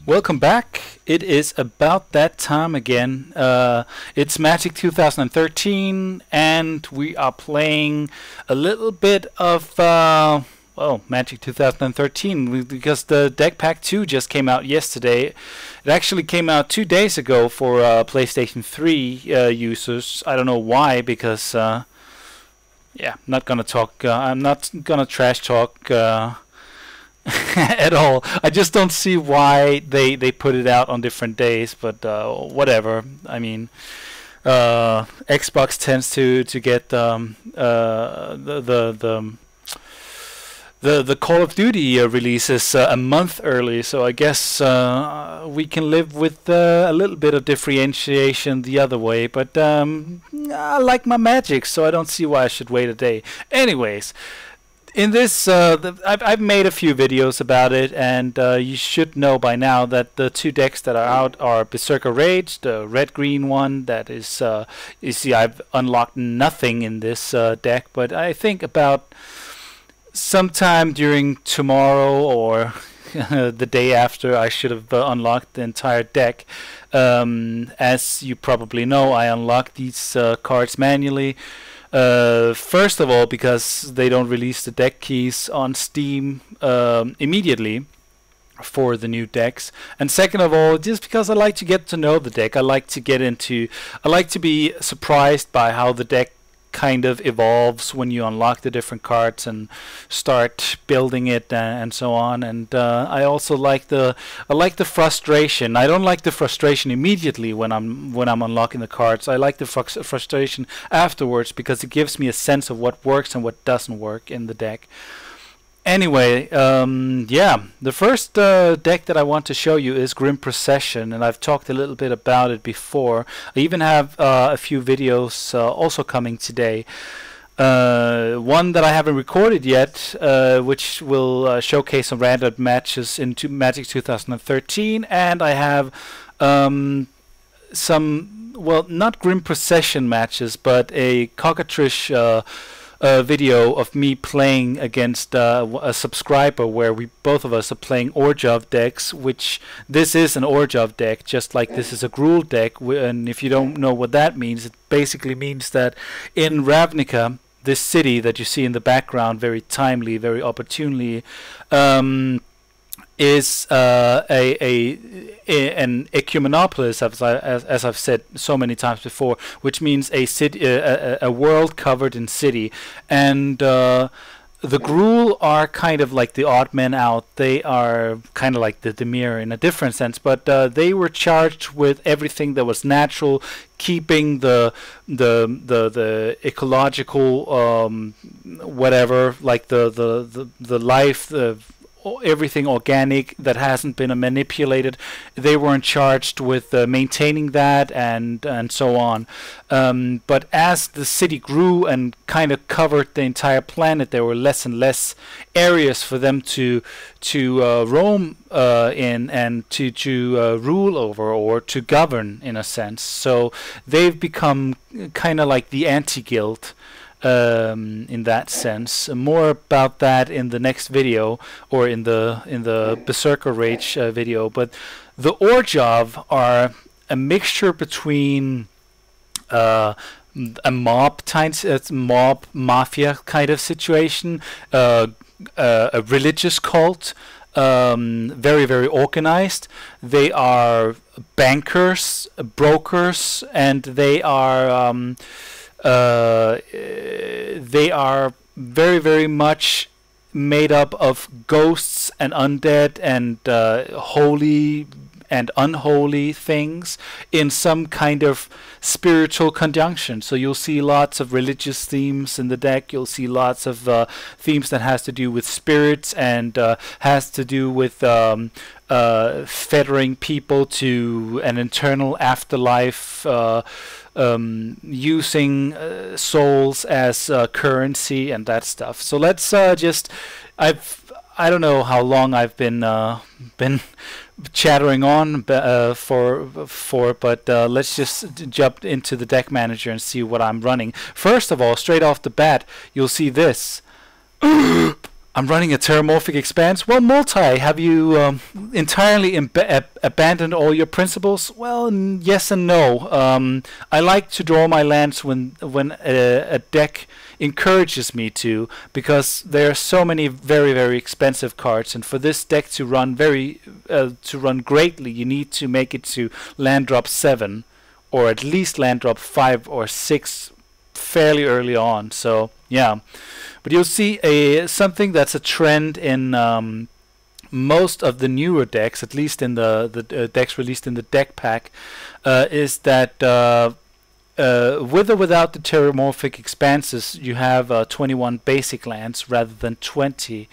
Welcome back. It is about that time again. It's Magic 2013, and we are playing a little bit of Magic 2013 because the deck pack 2 just came out yesterday. It actually came out 2 days ago for PlayStation 3 users. I don't know why, because I'm not gonna talk. I'm not gonna trash talk. At all. I just don't see why they put it out on different days, but whatever. I mean, Xbox tends to get the Call of Duty releases a month early, so I guess we can live with a little bit of differentiation the other way. But I like my Magic, so I don't see why I should wait a day. Anyways. In this, I've made a few videos about it, and you should know by now that the 2 decks that are out are Berserker Rage, the red-green one. That is, you see, I've unlocked nothing in this deck, but I think about sometime during tomorrow or the day after, I should have unlocked the entire deck. As you probably know, I unlocked these cards manually. First of all, because they don't release the deck keys on Steam immediately for the new decks, and second of all, just because I like to get to know the deck. I like to be surprised by how the deck kind of evolves when you unlock the different cards and start building it and so on. And I also like the frustration. I don't like the frustration immediately when I'm unlocking the cards. I like the frustration afterwards, because it gives me a sense of what works and what doesn't work in the deck. Anyway, the first deck that I want to show you is Grim Procession, and I've talked a little bit about it before. I even have a few videos also coming today. One that I haven't recorded yet, which will showcase some random matches into Magic 2013, and I have some, well, not Grim Procession matches, but a cockatrice video of me playing against a subscriber, where both of us are playing Orzhov decks, which this is an Orzhov deck, just like this is a Gruul deck. And if you don't know what that means, it basically means that in Ravnica, this city that you see in the background, very timely, very opportunely, is an ecumenopolis, as I've said so many times before, which means a city, a world covered in city. And the Gruul are kind of like the odd men out. They are kind of like the Dimir in a different sense, but they were charged with everything that was natural, keeping the ecological whatever, like the life, everything organic that hasn't been manipulated. They weren't charged with maintaining that and so on. But as the city grew and kind of covered the entire planet, there were less and less areas for them to roam in and to rule over, or to govern in a sense. So they've become kind of like the anti-guild. In that sense. More about that in the next video, or in the Berserker Rage video. But the Orzhov are a mixture between a mob mafia kind of situation, a religious cult, very, very organized. They are bankers, brokers, and they are very, very much made up of ghosts and undead and holy and unholy things in some kind of spiritual conjunction. So you'll see lots of religious themes in the deck. You'll see lots of themes that has to do with spirits and has to do with fettering people to an eternal afterlife, using souls as currency and that stuff. So let's I don't know how long I've been chattering on but let's just jump into the deck manager and see what I'm running. First of all, straight off the bat, you'll see this. I'm running a Terramorphic Expanse. Well, Multi, have you entirely abandoned all your principles? Well, yes and no. I like to draw my lands when a deck encourages me to, because there are so many very, very expensive cards, and for this deck to run greatly, you need to make it to land drop 7, or at least land drop 5 or 6 fairly early on. So yeah. But you'll see something that's a trend in most of the newer decks, at least in the decks released in the deck pack, is that with or without the Terramorphic Expanses, you have 21 basic lands rather than 20.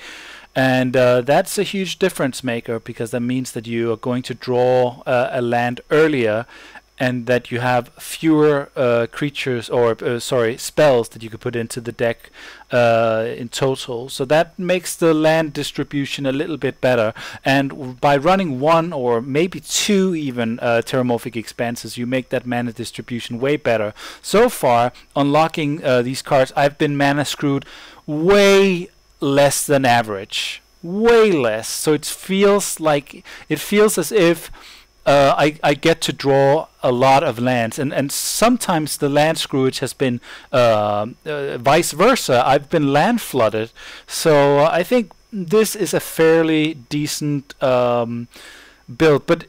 And that's a huge difference maker, because that means that you are going to draw a land earlier, and that you have fewer creatures, or spells that you could put into the deck in total. So that makes the land distribution a little bit better. And by running 1 or maybe 2 even Terramorphic Expanses, you make that mana distribution way better. So far, unlocking these cards, I've been mana screwed way less than average. Way less. So it feels as if I get to draw a lot of lands, and sometimes the land screwage has been vice versa. I've been land flooded, so I think this is a fairly decent build. But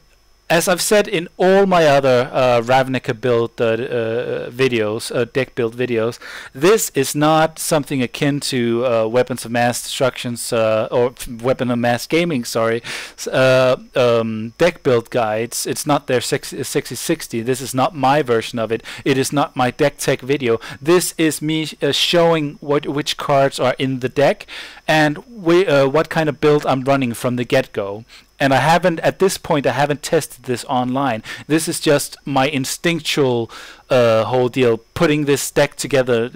as I've said in all my other Ravnica build videos, deck build videos, this is not something akin to Weapons of Mass Destructions or Weapon of Mass Gaming, sorry, deck build guides. It's not their 6060. This is not my version of it. It is not my deck tech video. This is me showing which cards are in the deck and what kind of build I'm running from the get-go. And I haven't, at this point, I haven't tested this online. This is just my instinctual whole deal, putting this deck together,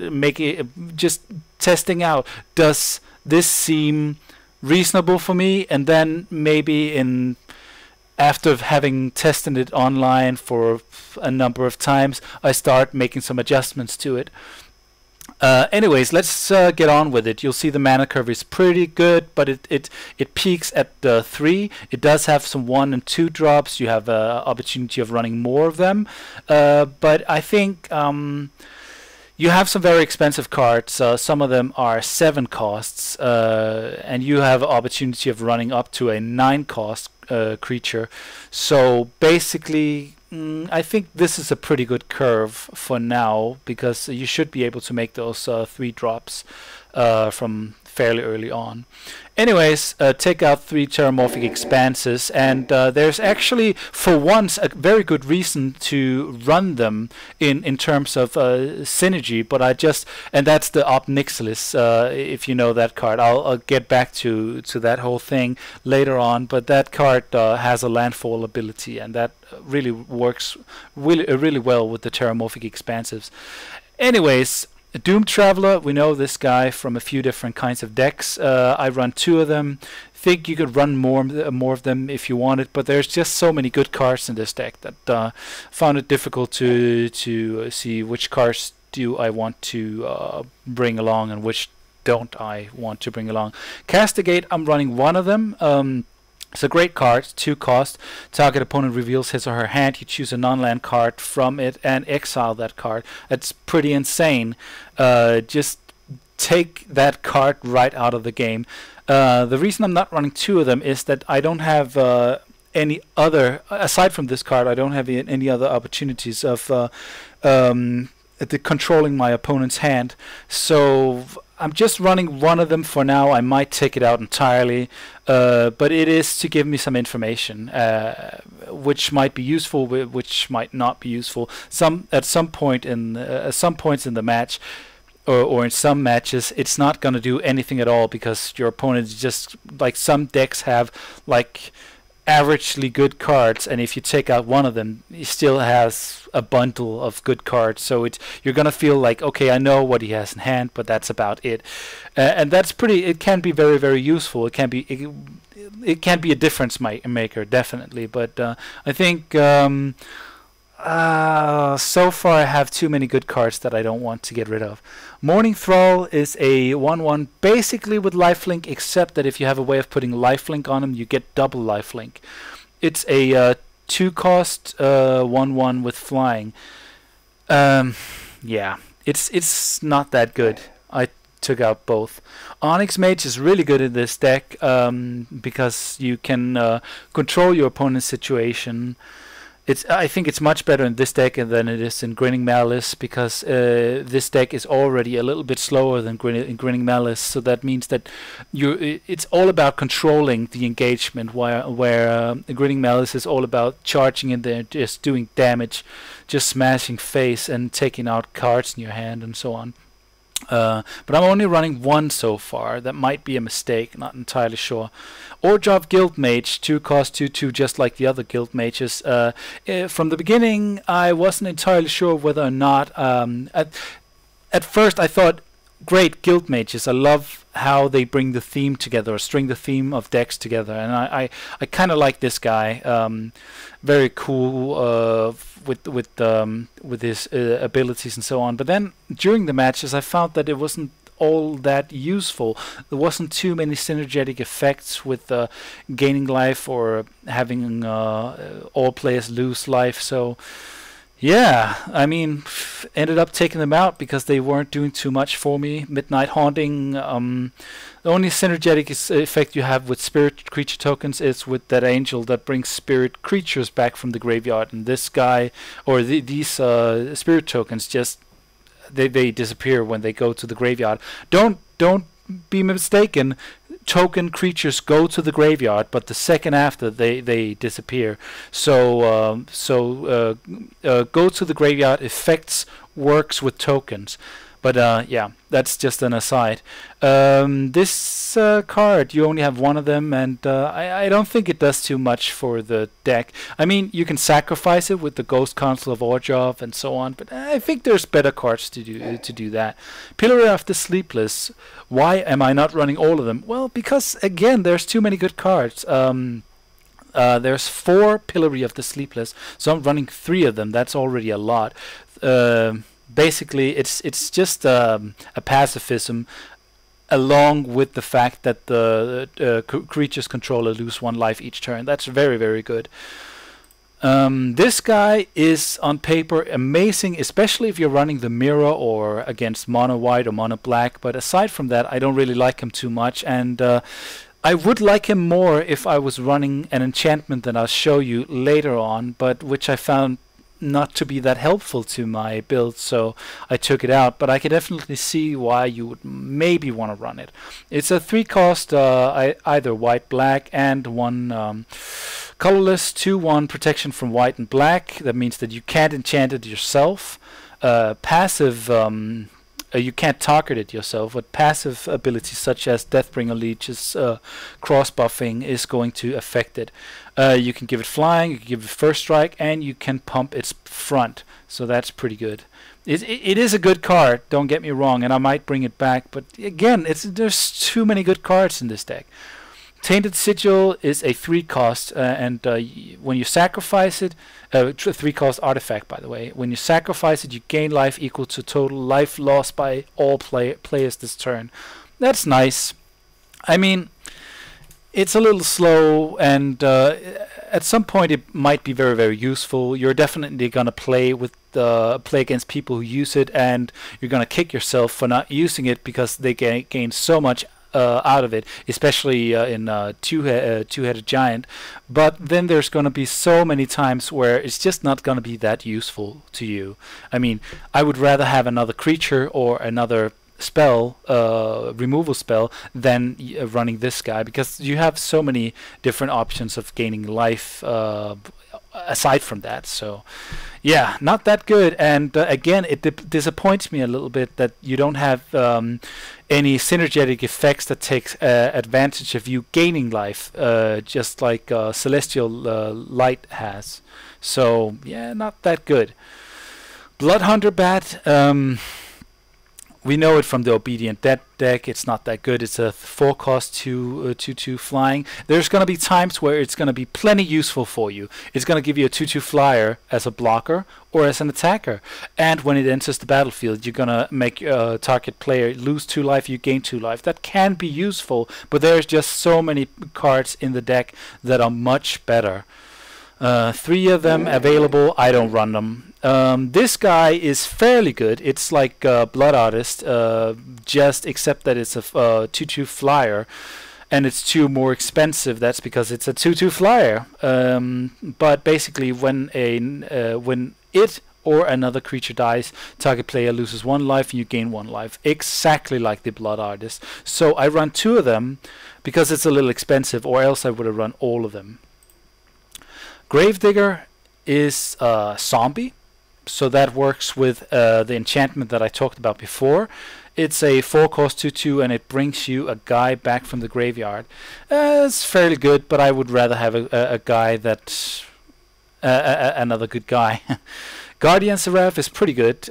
just testing out, does this seem reasonable for me? And then maybe after having tested it online for a number of times, I start making some adjustments to it. Anyways, let's get on with it. You'll see the mana curve is pretty good, but it peaks at 3. It does have some 1 and 2 drops. You have opportunity of running more of them, but I think you have some very expensive cards. Some of them are 7 costs, and you have opportunity of running up to a 9 cost creature. So basically, I think this is a pretty good curve for now, because you should be able to make those 3 drops from fairly early on. Anyways, take out 3 Terramorphic Expanses, and there's actually, for once, a very good reason to run them in terms of synergy. But and that's the Ob Nixilis, if you know that card. I'll get back to that whole thing later on. But that card has a landfall ability, and that really works really well with the Terramorphic Expansives. Anyways, Doom Traveler, we know this guy from a few different kinds of decks. I run 2 of them. Think you could run more of them if you wanted, but there's just so many good cards in this deck that found it difficult to see which cards do I want to bring along and which don't I want to bring along. Castigate, I'm running 1 of them. It's a great card, 2 cost. Target opponent reveals his or her hand. You choose a non-land card from it and exile that card. That's pretty insane. Just take that card right out of the game. The reason I'm not running 2 of them is that I don't have any other, aside from this card, I don't have any other opportunities of controlling my opponent's hand. So I'm just running 1 of them for now. I might take it out entirely, but it is to give me some information, which might be useful, which might not be useful. At some points in the match, or in some matches, it's not going to do anything at all, because your opponent is just, like, some decks have like averagely good cards, and if you take out one of them, he still has a bundle of good cards. So you're gonna feel like, okay, I know what he has in hand, but that's about it. And that's pretty. It can be very, very useful. It can be. It can be a difference maker, definitely. But I think so far I have too many good cards that I don't want to get rid of. Morning Thrall is a 1/1 basically with lifelink, except that if you have a way of putting lifelink on him, you get double lifelink. It's a 2-cost 1/1 with flying. Yeah, it's not that good. I took out both. Onyx Mage is really good in this deck because you can control your opponent's situation. I think it's much better in this deck than it is in Grinning Malice, because this deck is already a little bit slower than Grinning Malice. So that means that it's all about controlling the engagement, where Grinning Malice is all about charging in there, just doing damage, just smashing face and taking out cards in your hand and so on. But I'm only running one so far. That might be a mistake, not entirely sure. Orzhov Guild Mage, 2-cost 2/2, just like the other Guild Mages. From the beginning, I wasn't entirely sure whether or not. At first, I thought, great, Guild Mages. I love how they bring the theme together, or string the theme of decks together. And I kind of like this guy. Very cool with his abilities and so on. But then during the matches, I found that it wasn't all that useful. There wasn't too many synergetic effects with gaining life or having all players lose life. So yeah, I mean, ended up taking them out because they weren't doing too much for me. Midnight Haunting, the only synergetic effect you have with spirit creature tokens is with that angel that brings spirit creatures back from the graveyard. And this guy, or these spirit tokens, just they disappear when they go to the graveyard. Don't be mistaken. Token creatures go to the graveyard, but the second after they disappear. So go to the graveyard effects works with tokens. But yeah, that's just an aside. This card, you only have one of them, and I don't think it does too much for the deck. I mean, you can sacrifice it with the Ghost Council of Orzhov and so on, but I think there's better cards to do that. Pillar of the Sleepless. Why am I not running all of them? Well, because again, there's too many good cards. There's 4 Pillory of the Sleepless, so I'm running 3 of them. That's already a lot. Basically, it's just a pacifism, along with the fact that the creature's controller lose 1 life each turn. That's very, very good. This guy is on paper amazing, especially if you're running the mirror or against mono white or mono black. But aside from that, I don't really like him too much, and I would like him more if I was running an enchantment that I'll show you later on, but which I found not to be that helpful to my build, so I took it out. But I can definitely see why you would maybe want to run it. It's a 3-cost either white black and 1 colorless, 2/1 protection from white and black. That means that you can't enchant it yourself. Passive, you can't target it yourself, but passive abilities such as Deathbringer Leech's cross buffing is going to affect it. You can give it flying, you can give it first strike, and you can pump its front. So that's pretty good. It is a good card, don't get me wrong, and I might bring it back, but again, there's too many good cards in this deck. Tainted Sigil is a 3-cost, and when you sacrifice it, 3-cost artifact, by the way. When you sacrifice it, you gain life equal to total life lost by all players this turn. That's nice. I mean, it's a little slow, and at some point it might be very, very useful. You're definitely gonna play against people who use it, and you're gonna kick yourself for not using it because they gain so much out of it, especially in two-headed giant. But then there's going to be so many times where it's just not going to be that useful to you. I mean, I would rather have another creature or another spell, removal spell, than running this guy, because you have so many different options of gaining life aside from that. So yeah, not that good. And again, it disappoints me a little bit that you don't have any synergetic effects that takes advantage of you gaining life, just like Celestial Light has. So yeah, not that good. Bloodhunter Bat, we know it from the Obedient deck. It's not that good. It's a 4-cost 2/2 flying. There's going to be times where it's going to be plenty useful for you. It's going to give you a 2/2 flyer as a blocker or as an attacker. And when it enters the battlefield, you're going to make target player lose 2 life, you gain 2 life. That can be useful, but there's just so many cards in the deck that are much better. 3 of them available. I don't run them. This guy is fairly good. It's like Blood Artist, just except that it's a 2/2 flyer, and it's 2 more expensive. That's because it's a 2/2 flyer. But basically, when it or another creature dies, target player loses 1 life and you gain 1 life, exactly like the Blood Artist. So I run 2 of them because it's a little expensive, or else I would have run all of them. Gravedigger is a zombie, so that works with the enchantment that I talked about before. It's a 4-cost 2/2, and it brings you a guy back from the graveyard. It's fairly good, but I would rather have a guy that another good guy. Guardian Seraph is pretty good,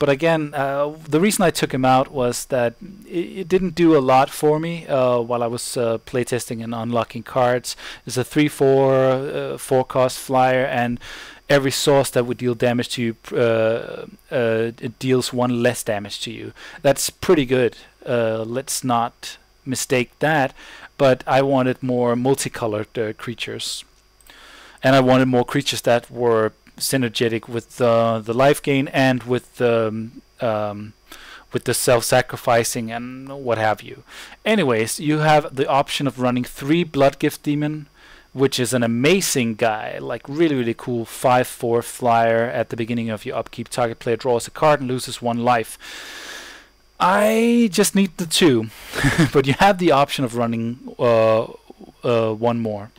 but again, the reason I took him out was that it didn't do a lot for me while I was playtesting and unlocking cards. It's a 3/4 4-cost flyer, and every source that would deal damage to you, it deals 1 less damage to you. That's pretty good. Let's not mistake that, but I wanted more multicolored creatures, and I wanted more creatures that were synergetic with the life gain and with the self-sacrificing and what have you. Anyways, you have the option of running 3 Bloodgift Demon, which is an amazing guy, like really cool 5/4 flyer. At the beginning of your upkeep, target player draws a card and loses 1 life. I just need the 2, but you have the option of running 1 more.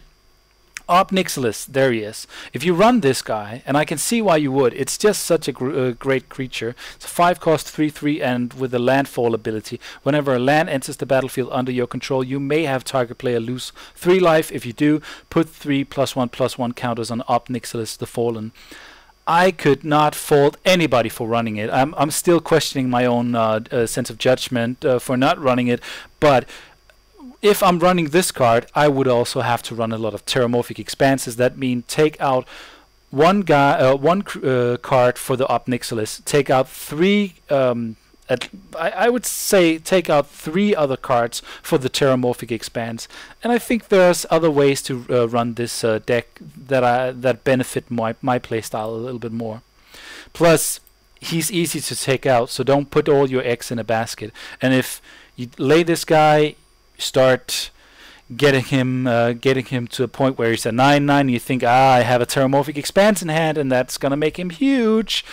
Obnixilis, there he is. If you run this guy, and I can see why you would, it's just such a great creature. It's a 5-cost 3/3, and with a landfall ability. Whenever a land enters the battlefield under your control, you may have target player lose 3 life. If you do, put 3 +1/+1 counters on Obnixilis the Fallen. I could not fault anybody for running it. I'm still questioning my own sense of judgment for not running it, but if I'm running this card, I would also have to run a lot of Terramorphic Expanses. That means take out one card for the Obnixilis, take out 3. I would say take out 3 other cards for the Terramorphic Expanse, and I think there's other ways to run this deck that benefit my playstyle a little bit more. Plus, he's easy to take out, so don't put all your eggs in a basket. And if you lay this guy, start getting him to a point where he's a 9/9, you think, I have a Terramorphic Expanse in hand, and that's gonna make him huge,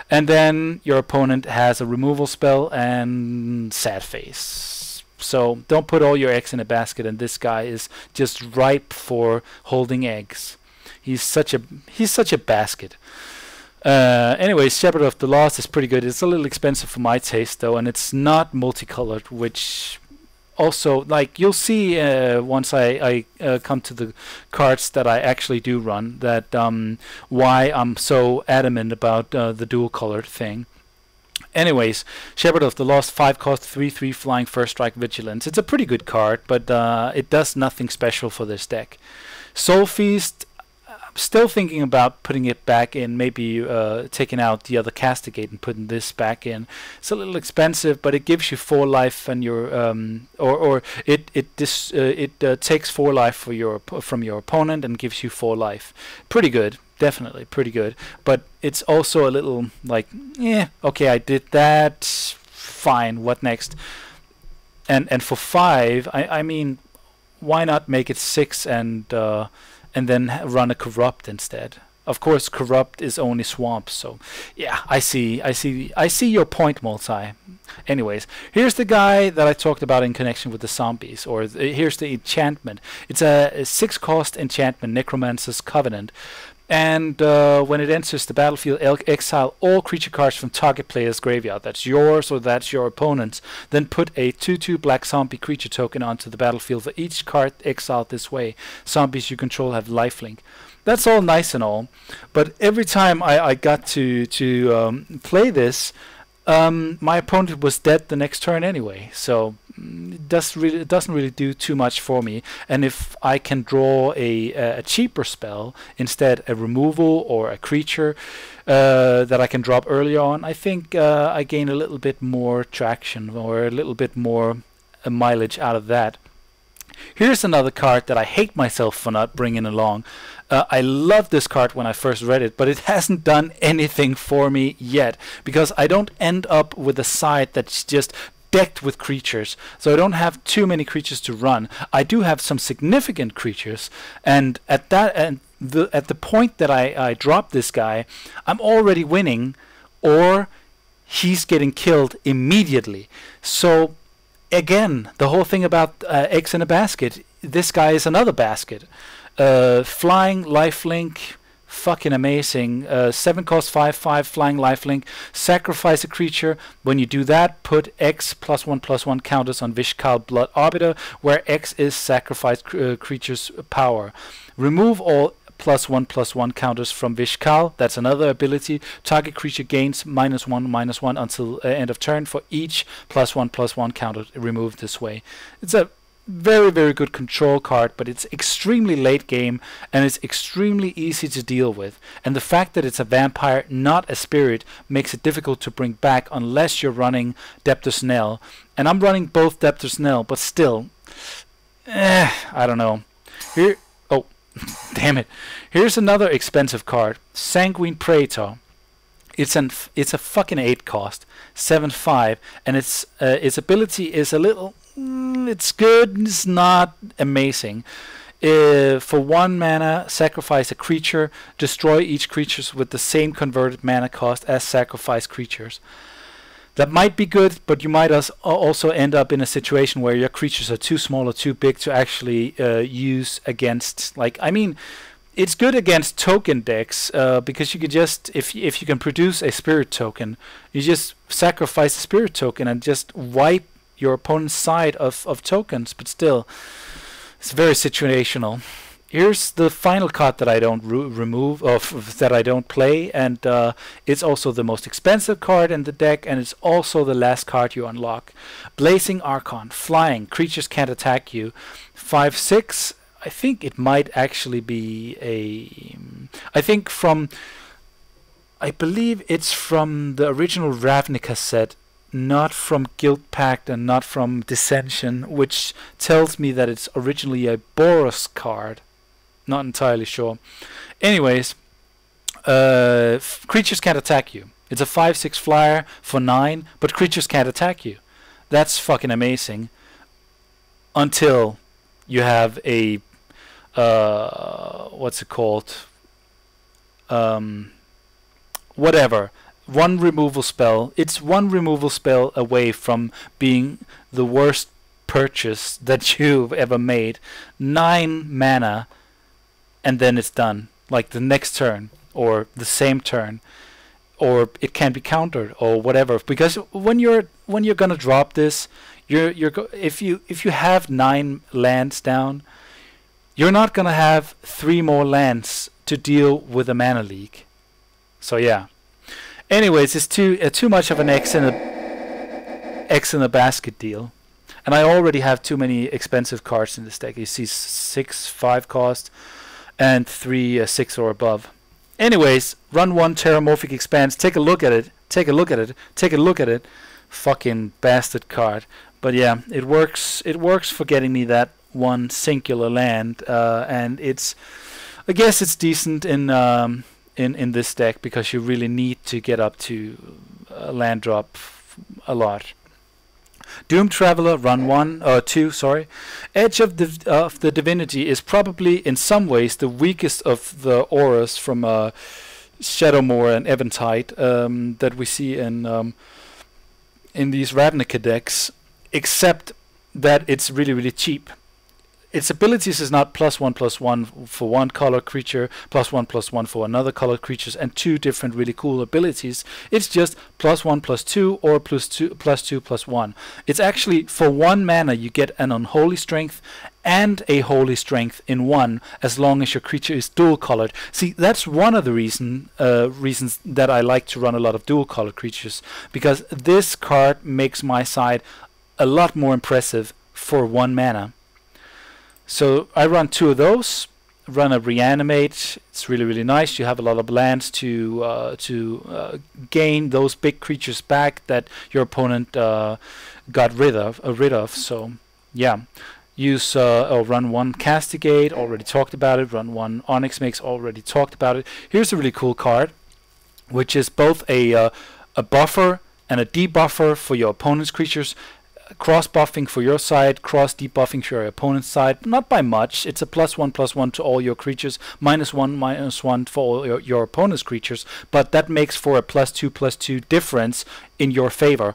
and then your opponent has a removal spell and sad face. So don't put all your eggs in a basket, and this guy is just ripe for holding eggs. He's such a basket. Anyways, Shepherd of the Lost is pretty good. It's a little expensive for my taste though, and it's not multicolored, which also, like, you'll see once I come to the cards that I actually do run, that why I'm so adamant about the dual colored thing. Anyways, Shepherd of the Lost, 5-cost 3/3 flying, 1st strike vigilance. It's a pretty good card, but it does nothing special for this deck. Soul Feast, still thinking about putting it back in, maybe taking out the other Castigate and putting this back in. It's a little expensive, but it gives you 4 life, and your it takes 4 life from your opponent and gives you 4 life. Pretty good, definitely pretty good. But it's also a little like, okay, I did that, fine. What next? And for 5, I mean, why not make it 6 and then run a Corrupt instead? Of course, Corrupt is only swamp, so yeah, I see your point, Multi. Anyways, here's the guy that I talked about in connection with the zombies, or here's the enchantment. It's a 6-cost enchantment, Necromancer's Covenant. And when it enters the battlefield, exile all creature cards from target player's graveyard. That's yours or that's your opponent's. Then put a 2/2 black zombie creature token onto the battlefield for each card exiled this way. Zombies you control have lifelink. That's all nice and all, but every time I got to play this, my opponent was dead the next turn anyway. So it doesn't really do too much for me. And if I can draw a cheaper spell instead, a removal or a creature that I can drop early on, I think I gain a little bit more traction or a little bit more mileage out of that. Here's another card that I hate myself for not bringing along. I loved this card when I first read it, but it hasn't done anything for me yet, because I don't end up with a side that's just decked with creatures, so I don't have too many creatures to run. I do have some significant creatures, and at the point that I drop this guy, I'm already winning, or he's getting killed immediately. So again, the whole thing about eggs in a basket, this guy is another basket. Flying, lifelink, fucking amazing. 7 cost 5/5 flying lifelink. Sacrifice a creature. When you do that, put X +1/+1 counters on Vishkal Blood Arbiter, where X is sacrificed creature's power. Remove all +1/+1 counters from Vishkal. That's another ability. Target creature gains -1/-1 until end of turn for each +1/+1 counter removed this way. It's a very, very good control card, but it's extremely late game and it's extremely easy to deal with. And the fact that it's a vampire, not a spirit, makes it difficult to bring back unless you're running Depth's Knell. And I'm running both Depth's Knell, but still, I don't know. Here, oh, damn it. Here's another expensive card, Sanguine Praetor. It's a fucking 8 cost, 7/5, and its ability is a little. It's good, it's not amazing. For 1 mana, sacrifice a creature, destroy each creature with the same converted mana cost as sacrificed creatures. That might be good, but you might also end up in a situation where your creatures are too small or too big to actually use against, like, I mean, it's good against token decks because you could just, if you can produce a spirit token, you just sacrifice a spirit token and just wipe your opponent's side of tokens, but still, it's very situational. Here's the final card that I don't remove, that I don't play, and it's also the most expensive card in the deck, and it's also the last card you unlock. Blazing Archon, flying, creatures can't attack you. 5/6. I think it might actually be a. I believe it's from the original Ravnica set, not from Guild Pact and not from Dissension, which tells me that it's originally a Boros card. Not entirely sure. Anyways, creatures can't attack you. It's a 5/6 flyer for 9, but creatures can't attack you. That's fucking amazing. Until you have a what's it called? Whatever. 1 removal spell. It's 1 removal spell away from being the worst purchase that you've ever made. 9 mana, and then it's done. Like the next turn, or the same turn, or it can be countered, or whatever. Because when you're gonna drop this, if you have 9 lands down, you're not gonna have 3 more lands to deal with a mana leak. So yeah. Anyways, it's too much of an X in a basket deal, and I already have too many expensive cards in this deck. You see 6/5 cost and 3/6 or above. Anyways, run 1 Terramorphic Expanse. Take a look at it. Take a look at it. Take a look at it. Fucking bastard card. But yeah, it works. It works for getting me that 1 singular land, and I guess it's decent in this deck, because you really need to get up to land drop a lot. Doom Traveler, run 2, sorry. Edge of the Divinity is probably in some ways the weakest of the auras from Shadowmoor and Eventide that we see in these Ravnica decks, except that it's really, really cheap. its abilities is not +1/+1 for one color creature, +1/+1 for another color creatures, and two different really cool abilities. It's just +1/+2 or +2/+1. It's actually for 1 mana you get an unholy strength and a holy strength in one, as long as your creature is dual colored. See, that's one of the reasons that I like to run a lot of dual colored creatures, because this card makes my side a lot more impressive for 1 mana. So I run 2 of those, run a reanimate. It's really nice. You have a lot of lands to gain those big creatures back that your opponent got rid of. So yeah, use or run 1 castigate. Already talked about it. Run 1 Onyx Mix. Already talked about it. Here's a really cool card, which is both a buffer and a debuffer for your opponent's creatures. Cross buffing for your side, cross debuffing for your opponent's side, not by much. It's a +1/+1 to all your creatures, -1/-1 for all your opponent's creatures, but that makes for a +2/+2 difference in your favor.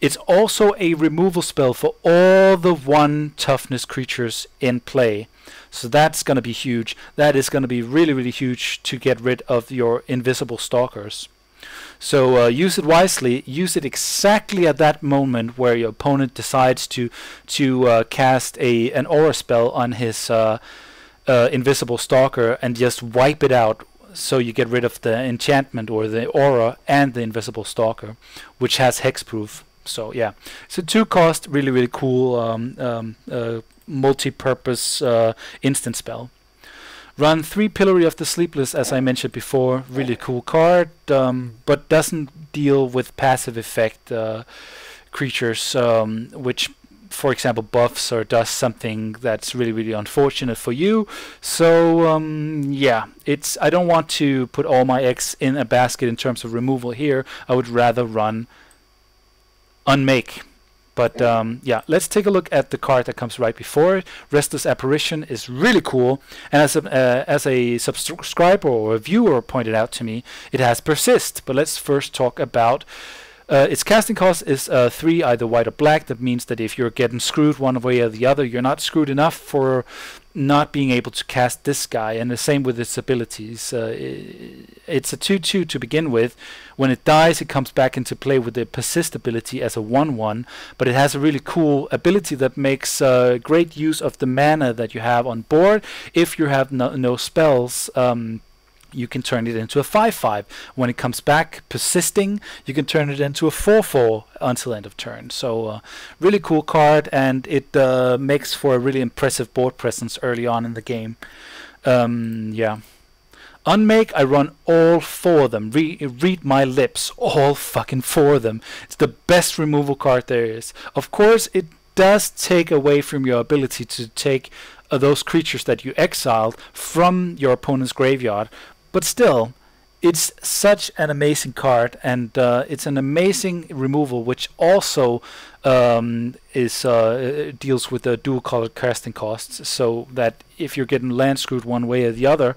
It's also a removal spell for all the 1 toughness creatures in play. So that's going to be huge. That is going to be really huge to get rid of your invisible stalkers. So use it wisely. Use it exactly at that moment where your opponent decides to cast an aura spell on his invisible stalker and just wipe it out. So you get rid of the enchantment or the aura and the invisible stalker, which has hexproof. So yeah, it's a 2-cost, really cool multi-purpose instant spell. Run 3 Pillory of the Sleepless, as I mentioned before. Really cool card, but doesn't deal with passive effect creatures, which, for example, buffs or does something that's really unfortunate for you. So yeah, I don't want to put all my eggs in a basket in terms of removal here. I would rather run Unmake. But yeah, let's take a look at the card that comes right before it. Restless Apparition is really cool, and as a subscriber or a viewer pointed out to me, it has Persist. But let's first talk about its casting cost is 3, either white or black. That means that if you're getting screwed one way or the other, you're not screwed enough for not being able to cast this guy. And the same with its abilities. It's a 2/2 to begin with. When it dies, it comes back into play with the Persist ability as a 1/1, but it has a really cool ability that makes great use of the mana that you have on board. If you have no spells, you can turn it into a 5/5. When it comes back persisting, you can turn it into a 4/4 until end of turn. So really cool card, and it makes for a really impressive board presence early on in the game. Yeah. Unmake, I run all 4 of them. Read my lips, all fucking 4 of them. It's the best removal card there is. Of course, it does take away from your ability to take those creatures that you exiled from your opponent's graveyard, but still, it's such an amazing card, and it's an amazing removal, which also deals with the dual colored casting costs, so that if you're getting land screwed one way or the other,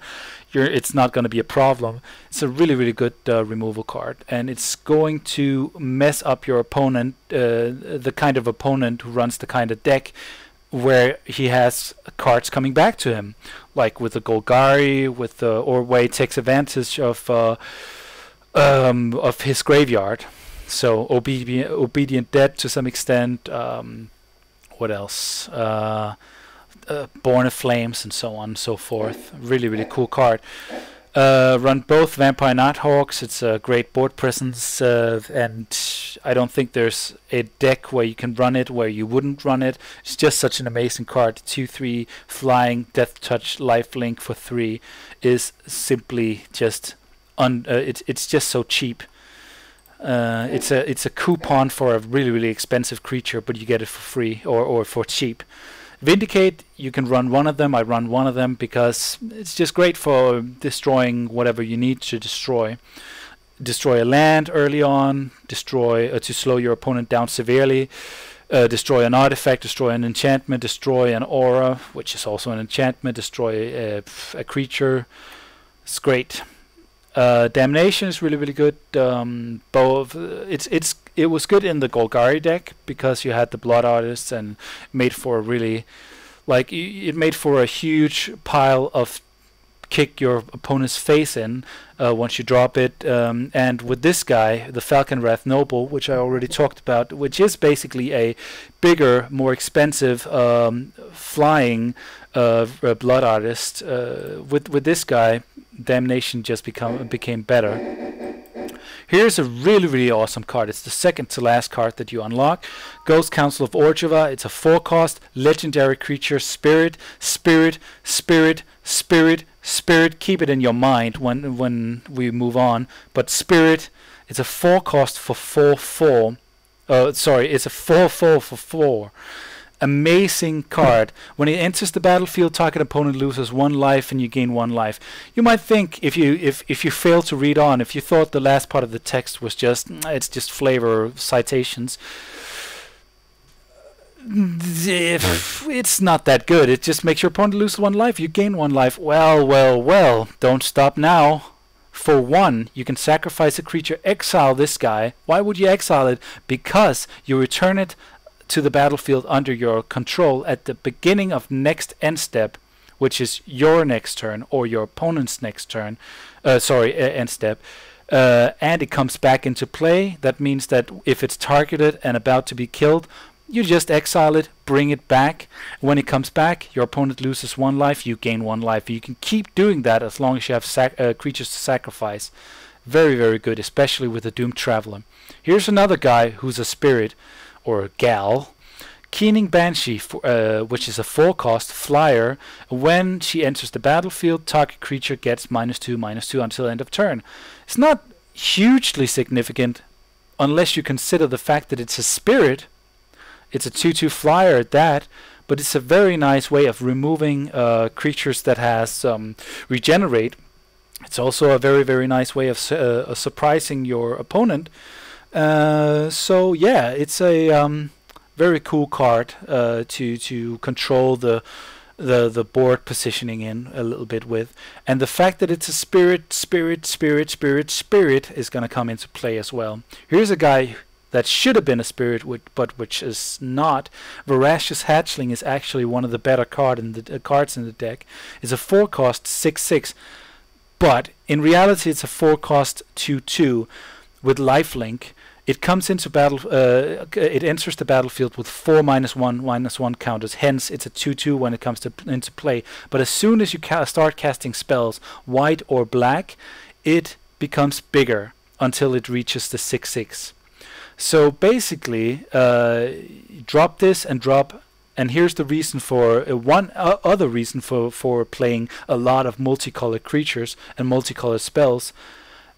it's not going to be a problem. It's a really good removal card, and it's going to mess up your opponent, the kind of opponent who runs the kind of deck where he has cards coming back to him, like with the Golgari, or where he takes advantage of his graveyard. So Obedient Dead to some extent. What else? Born of Flames and so on and so forth. Really cool card. Run both Vampire Nighthawks. It's a great board presence, and I don't think there's a deck where you can run it where you wouldn't run it. It's just such an amazing card. 2/3 flying, Death Touch, Lifelink for 3 is simply just it's just so cheap. It's a coupon for a really expensive creature, but you get it for free or for cheap. Vindicate, you can run one of them. I run one of them because it's just great for destroying whatever you need to destroy. Destroy a land early on, destroy to slow your opponent down severely, destroy an artifact, destroy an enchantment, destroy an aura, which is also an enchantment, destroy a creature. It's great. Damnation is really good. It was good in the Golgari deck because you had the Blood Artists and made for a really Like, it made for a huge pile of kick your opponent's face in once you drop it. And with this guy, the Falcon Wrath Noble, which I already talked about, which is basically a bigger, more expensive flying blood artist, with this guy, Damnation just became better. Here's a really, really awesome card. It's the second to last card that you unlock. Ghost Council of Orzhov. It's a 4-cost legendary creature. Spirit, spirit, spirit, spirit, spirit. Keep it in your mind when we move on. But spirit, it's a 4-cost for 4/4. Sorry, it's a 4/4 for 4. Amazing card. When it enters the battlefield, target opponent loses 1 life and you gain 1 life. You might think, if you fail to read on, if you thought the last part of the text was just it's just flavor citations, it's not that good. It just makes your opponent lose 1 life. You gain 1 life. Well, well, well. Don't stop now. For 1, you can sacrifice a creature, exile this guy. Why would you exile it? Because you return it to the battlefield under your control at the beginning of next end step, which is your next turn or your opponent's next turn. End step. And it comes back into play. That means that if it's targeted and about to be killed, you just exile it, bring it back. When it comes back, your opponent loses 1 life, you gain 1 life. You can keep doing that as long as you have creatures to sacrifice. Very, very good, especially with the Doomed Traveler. Here's another guy who's a spirit, or a gal. Keening Banshee, which is a 4-cost flyer. When she enters the battlefield, target creature gets -2/-2 until end of turn. It's not hugely significant unless you consider the fact that it's a spirit. It's a 2/2 flyer at that, but it's a very nice way of removing creatures that has regenerate. It's also a very, very nice way of surprising your opponent. So yeah, it's a very cool card to control the board positioning in a little bit with, and the fact that it's a spirit is going to come into play as well. Here's a guy that should have been a spirit, but which is not. Voracious Hatchling is actually one of the better cards in the deck. It's a 4-cost 6/6, but in reality it's a 4-cost 2/2 with lifelink. It comes into battle. It enters the battlefield with 4 -1/-1 counters. Hence, it's a 2/2 when it comes into play. But as soon as you start casting spells, white or black, it becomes bigger until it reaches the 6/6. So basically, drop this and drop. And here's the reason for other reason for playing a lot of multicolored creatures and multicolored spells.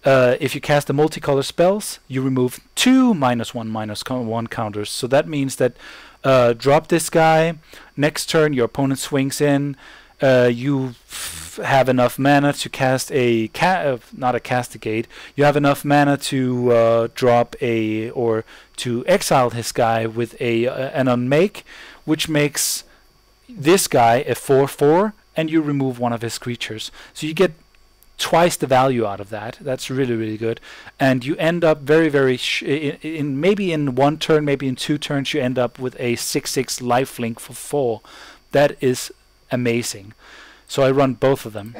If you cast the multicolored spells, you remove 2 -1/-1 counters. So that means that drop this guy. Next turn, your opponent swings in. You have enough mana to cast not a castigate. You have enough mana to drop or to exile his guy with an unmake, which makes this guy a 4/4, and you remove one of his creatures. So you get twice the value out of that. That's really, really good. And you end up very, very maybe in 1 turn, maybe in 2 turns, you end up with a 6/6 lifelink for 4. That is amazing. So I run both of them.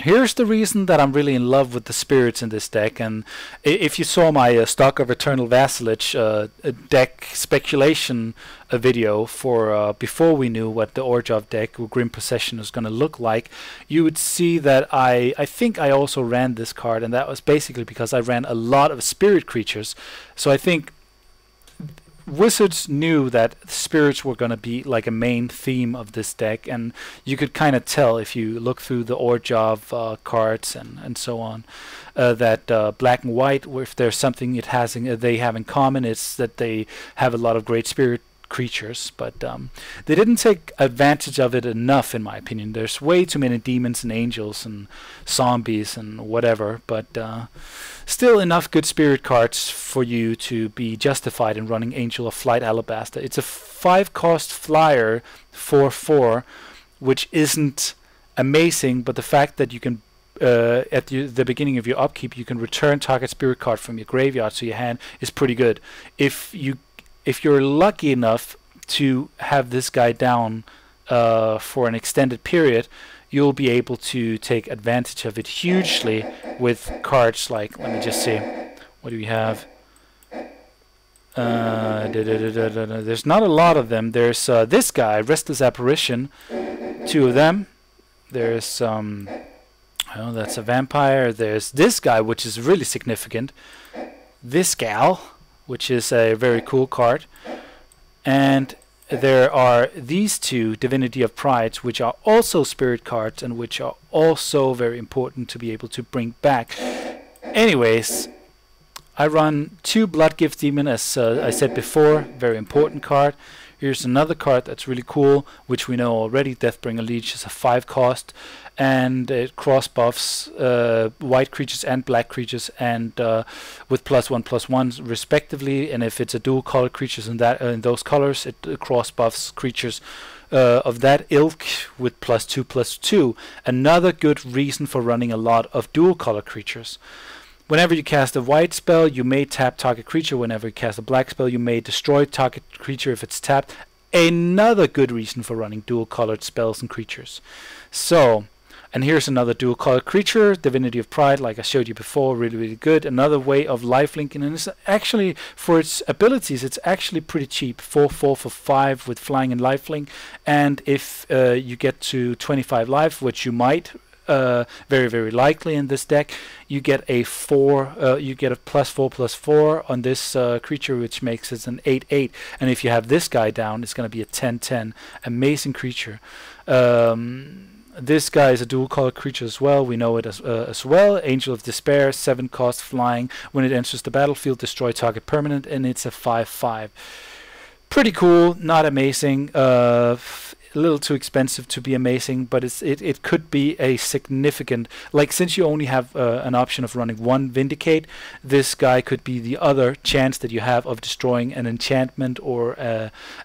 Here's the reason that I'm really in love with the spirits in this deck. And if you saw my Stock of Eternal Vassalage deck speculation video for before we knew what the Orzhov deck or Grim Procession was going to look like, you would see that I think I also ran this card, and that was basically because I ran a lot of spirit creatures. So I think Wizards knew that spirits were going to be like a main theme of this deck, and you could kind of tell if you look through the Orzhov cards and so on that black and white, if there's something they have in common, it's that they have a lot of great spirit creatures, but they didn't take advantage of it enough, in my opinion. There's way too many demons and angels and zombies and whatever, but still enough good spirit cards for you to be justified in running Angel of Flight Alabaster. It's a 5-cost flyer 4/4, which isn't amazing, but the fact that you can at the beginning of your upkeep you can return target spirit card from your graveyard to your hand is pretty good. If you're lucky enough to have this guy down for an extended period, you'll be able to take advantage of it hugely with cards like, let me just see, what do we have? There's not a lot of them. There's this guy, Restless Apparition, 2 of them. There's oh, that's a vampire. There's this guy, which is really significant. This gal, which is a very cool card. And there are these 2, Divinity of Pride, which are also spirit cards and which are also very important to be able to bring back. Anyways, I run 2 Blood Gift Demon, as I said before, very important card. Here's another card that's really cool, which we know already. Deathbringer Leech is a 5 cost, and it cross buffs white creatures and black creatures, and with +1/+1 respectively. And if it's a dual color creatures in that in those colors, it cross buffs creatures of that ilk with +2/+2. Another good reason for running a lot of dual color creatures. Whenever you cast a white spell, you may tap target creature. Whenever you cast a black spell, you may destroy target creature if it's tapped. Another good reason for running dual colored spells and creatures. So, and here's another dual colored creature, Divinity of Pride, like I showed you before, really, really good. Another way of lifelinking, and it's actually, for its abilities, it's actually pretty cheap. 4/4 for 5 with flying and lifelink. And if you get to 25 life, which you might, very, very likely in this deck, you get a you get a +4/+4 on this creature, which makes it an 8/8. And if you have this guy down, it's going to be a 10/10. Amazing creature. This guy is a dual color creature as well. We know it as well. Angel of Despair, 7 cost flying. When it enters the battlefield, destroy target permanent, and it's a 5/5. Pretty cool, not amazing. A little too expensive to be amazing, but it could be a significant, like, since you only have an option of running 1 Vindicate, this guy could be the other chance that you have of destroying an enchantment or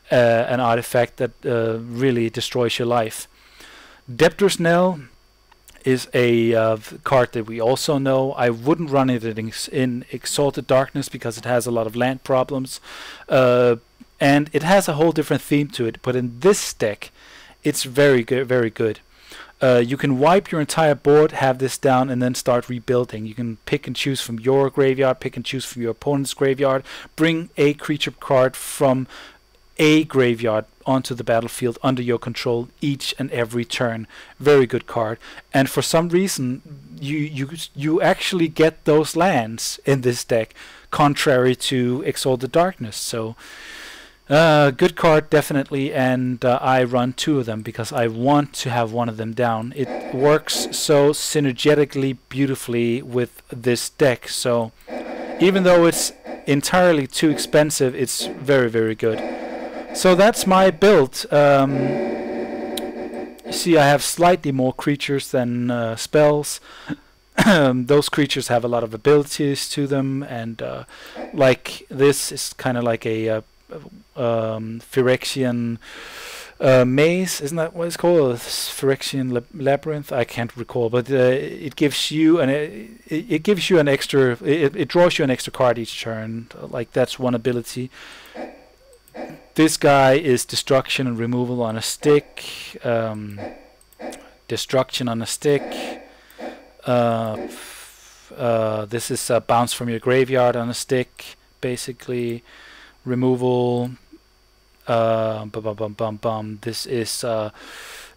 an artifact that really destroys your life. Debtor's Knell is a card that we also know. I wouldn't run it in Exalted Darkness because it has a lot of land problems, and it has a whole different theme to it, but in this deck it's very good, very good. You can wipe your entire board, have this down, and then start rebuilding. You can pick and choose from your graveyard, pick and choose from your opponent's graveyard, bring a creature card from a graveyard onto the battlefield under your control each and every turn. Very good card. And for some reason you actually get those lands in this deck, contrary to Exalted Darkness. So good card, definitely, and I run 2 of them because I want to have one of them down. It works so synergetically beautifully with this deck, so even though it's entirely too expensive, it's very, very good. So that's my build. You see, I have slightly more creatures than spells. Those creatures have a lot of abilities to them, and like this is kind of like a Phyrexian maze, isn't that what it's called? Phyrexian labyrinth, I can't recall, but it gives you it gives you an extra, it draws you an extra card each turn. Like, that's one ability. This guy is destruction and removal on a stick. Destruction on a stick. This is bounce from your graveyard on a stick, basically. Removal. This is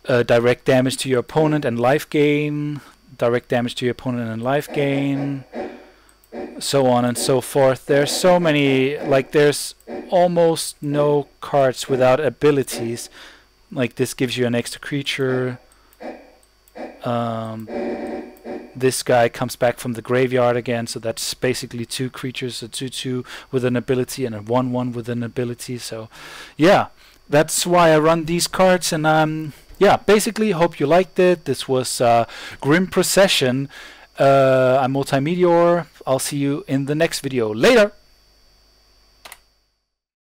direct damage to your opponent and life gain. Direct damage to your opponent and life gain. So on and so forth. There's so many, like, there's almost no cards without abilities. Like, this gives you an extra creature. This guy comes back from the graveyard again, so that's basically 2 creatures, a 2/2 with an ability and a 1/1 with an ability. So yeah, that's why I run these cards, and yeah, basically hope you liked it. This was Grim Procession. I'm multeyemeteor. I'll see you in the next video. Later!